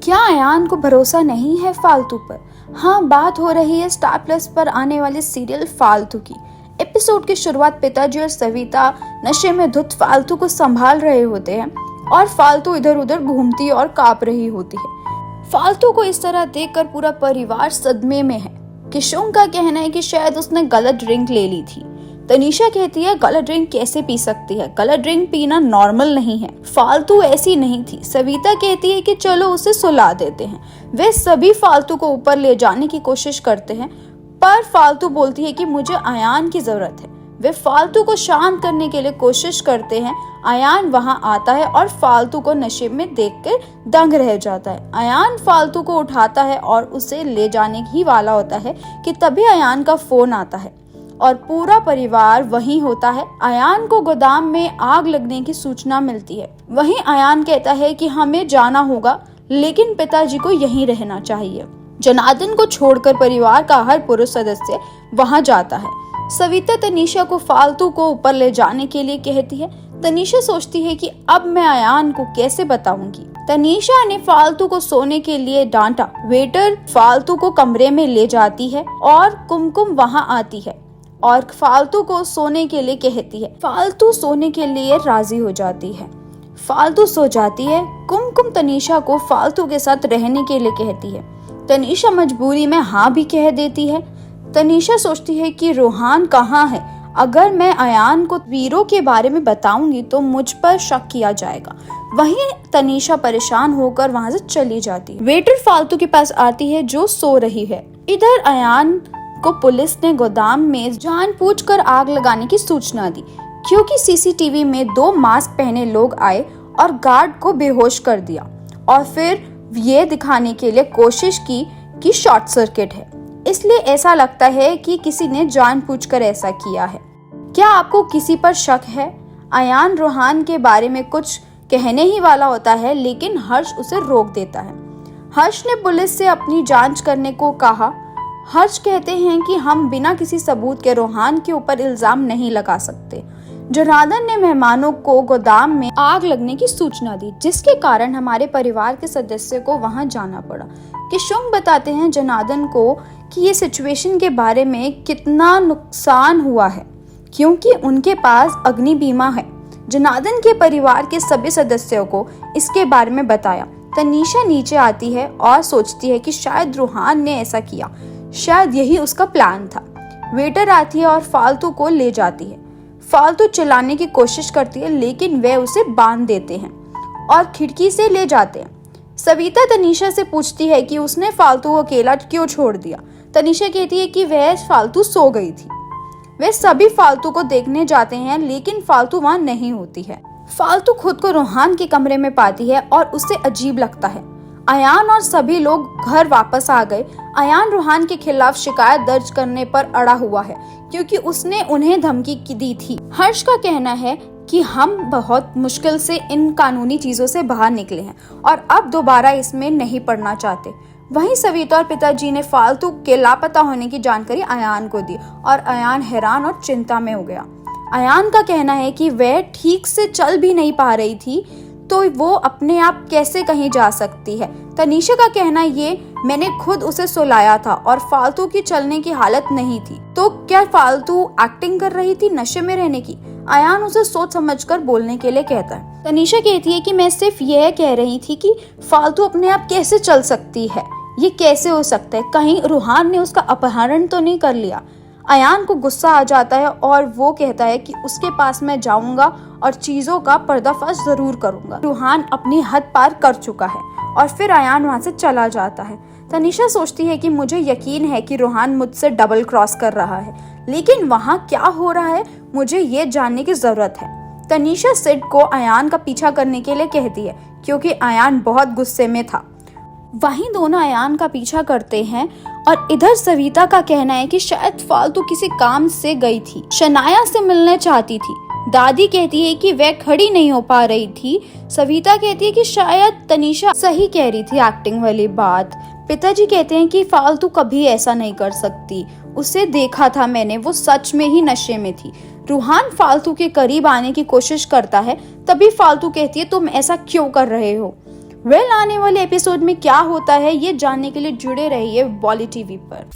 क्या अयान को भरोसा नहीं है फालतू पर? हाँ, बात हो रही है स्टार प्लस पर आने वाले सीरियल फालतू की। एपिसोड की शुरुआत पिताजी और सविता नशे में धुत फालतू को संभाल रहे होते हैं और फालतू इधर उधर घूमती और कांप रही होती है। फालतू को इस तरह देखकर पूरा परिवार सदमे में है। किशोंग का कहना है कि शायद उसने गलत ड्रिंक ले ली थी। तनीषा कहती है गलत ड्रिंक कैसे पी सकती है, गलत ड्रिंक पीना नॉर्मल नहीं है, फालतू ऐसी नहीं थी। सविता कहती है कि चलो उसे सुला देते हैं। वे सभी फालतू को ऊपर ले जाने की कोशिश करते हैं पर फालतू बोलती है कि मुझे अयान की जरूरत है। वे फालतू को शांत करने के लिए कोशिश करते हैं। अयान वहां आता है और फालतू को नशे में देखकर दंग रह जाता है। अयान फालतू को उठाता है और उसे ले जाने ही वाला होता है कि तभी अयान का फोन आता है और पूरा परिवार वहीं होता है। अयान को गोदाम में आग लगने की सूचना मिलती है। वहीं अयान कहता है कि हमें जाना होगा लेकिन पिताजी को यहीं रहना चाहिए। जनार्दन को छोड़कर परिवार का हर पुरुष सदस्य वहां जाता है। सविता तनीषा को फालतू को ऊपर ले जाने के लिए कहती है। तनीषा सोचती है कि अब मैं अयान को कैसे बताऊंगी। तनीषा ने फालतू को सोने के लिए डांटा। वेटर फालतू को कमरे में ले जाती है और कुमकुम वहां आती है और फालतू को सोने के लिए कहती है। फालतू सोने के लिए राजी हो जाती है। फालतू सो जाती है। कुमकुम तनीषा को फालतू के साथ रहने के लिए कहती है। तनीषा मजबूरी में हाँ भी कह देती है। तनीषा सोचती है कि रोहान कहाँ है। अगर मैं अयान को वीरों के बारे में बताऊंगी तो मुझ पर शक किया जाएगा। वहीं तनीषा परेशान होकर वहां से चली जाती है। वेटर फालतू के पास आती है जो सो रही है। इधर अयान को पुलिस ने गोदाम में जानबूझकर आग लगाने की सूचना दी क्योंकि सीसीटीवी में 2 मास्क पहने लोग आए और गार्ड को बेहोश कर दिया और फिर ये दिखाने के लिए कोशिश की कि शॉर्ट सर्किट है। इसलिए ऐसा लगता है कि किसी ने जानबूझकर ऐसा किया है। क्या आपको किसी पर शक है? अयान रोहान के बारे में कुछ कहने ही वाला होता है लेकिन हर्ष उसे रोक देता है। हर्ष ने पुलिस से अपनी जांच करने को कहा। हर्ष कहते हैं कि हम बिना किसी सबूत के रोहान के ऊपर इल्जाम नहीं लगा सकते। जनार्दन ने मेहमानों को गोदाम में आग लगने की सूचना दी जिसके कारण हमारे परिवार के सदस्य को वहां जाना पड़ा। किशोंग बताते हैं जनार्दन को कि ये सिचुएशन के बारे में कितना नुकसान हुआ है क्योंकि उनके पास अग्नि बीमा है। जनार्दन के परिवार के सभी सदस्यों को इसके बारे में बताया। तनीषा नीचे आती है और सोचती है कि शायद रोहान ने ऐसा किया, शायद यही उसका प्लान था। वेटर आती है और फालतू को ले जाती है। फालतू चलाने की कोशिश करती है लेकिन वे उसे बांध देते हैं और खिड़की से ले जाते हैं। सविता तनीषा से पूछती है कि उसने फालतू को अकेला क्यों छोड़ दिया। तनीषा कहती है कि वह फालतू सो गई थी। वे सभी फालतू को देखने जाते हैं लेकिन फालतू वहां नहीं होती है। फालतू खुद को रोहान के कमरे में पाती है और उसे अजीब लगता है। अयान और सभी लोग घर वापस आ गए। अयान रोहान के खिलाफ शिकायत दर्ज करने पर अड़ा हुआ है क्योंकि उसने उन्हें धमकी दी थी। हर्ष का कहना है कि हम बहुत मुश्किल से इन कानूनी चीजों से बाहर निकले हैं और अब दोबारा इसमें नहीं पड़ना चाहते। वहीं सविता और पिताजी ने फालतू के लापता होने की जानकारी अयान को दी और अयान हैरान और चिंता में हो गया। अयान का कहना है कि वह ठीक से चल भी नहीं पा रही थी तो वो अपने आप कैसे कहीं जा सकती है। तनीषा का कहना ये मैंने खुद उसे सुलाया था और फालतू की चलने की हालत नहीं थी। तो क्या फालतू एक्टिंग कर रही थी नशे में रहने की? अयान उसे सोच समझकर बोलने के लिए कहता है। तनीषा कहती है कि मैं सिर्फ यह कह रही थी कि फालतू अपने आप कैसे चल सकती है, ये कैसे हो सकता है, कहीं रोहान ने उसका अपहरण तो नहीं कर लिया। अयान को गुस्सा आ जाता है और वो कहता है कि उसके पास मैं जाऊंगा और चीजों का पर्दाफाश जरूर करूंगा। रोहान अपनी हद पार कर चुका है और फिर अयान वहां से चला जाता है। तनीषा सोचती है कि मुझे यकीन है कि रोहान मुझसे डबल क्रॉस कर रहा है लेकिन वहां क्या हो रहा है मुझे ये जानने की जरूरत है। तनीषा सिड को अयान का पीछा करने के लिए कहती है क्योंकि अयान बहुत गुस्से में था। वहीं दोनों अयान का पीछा करते हैं और इधर सविता का कहना है कि शायद फालतू किसी काम से गई थी, शनाया से मिलने चाहती थी। दादी कहती है कि वह खड़ी नहीं हो पा रही थी। सविता कहती है कि शायद तनीषा सही कह रही थी एक्टिंग वाली बात। पिताजी कहते हैं कि फालतू कभी ऐसा नहीं कर सकती, उसे देखा था मैंने, वो सच में ही नशे में थी। रूहान फालतू के करीब आने की कोशिश करता है तभी फालतू कहती है तुम ऐसा क्यों कर रहे हो। वेल, आने वाले एपिसोड में क्या होता है ये जानने के लिए जुड़े रहिए बॉली टीवी पर।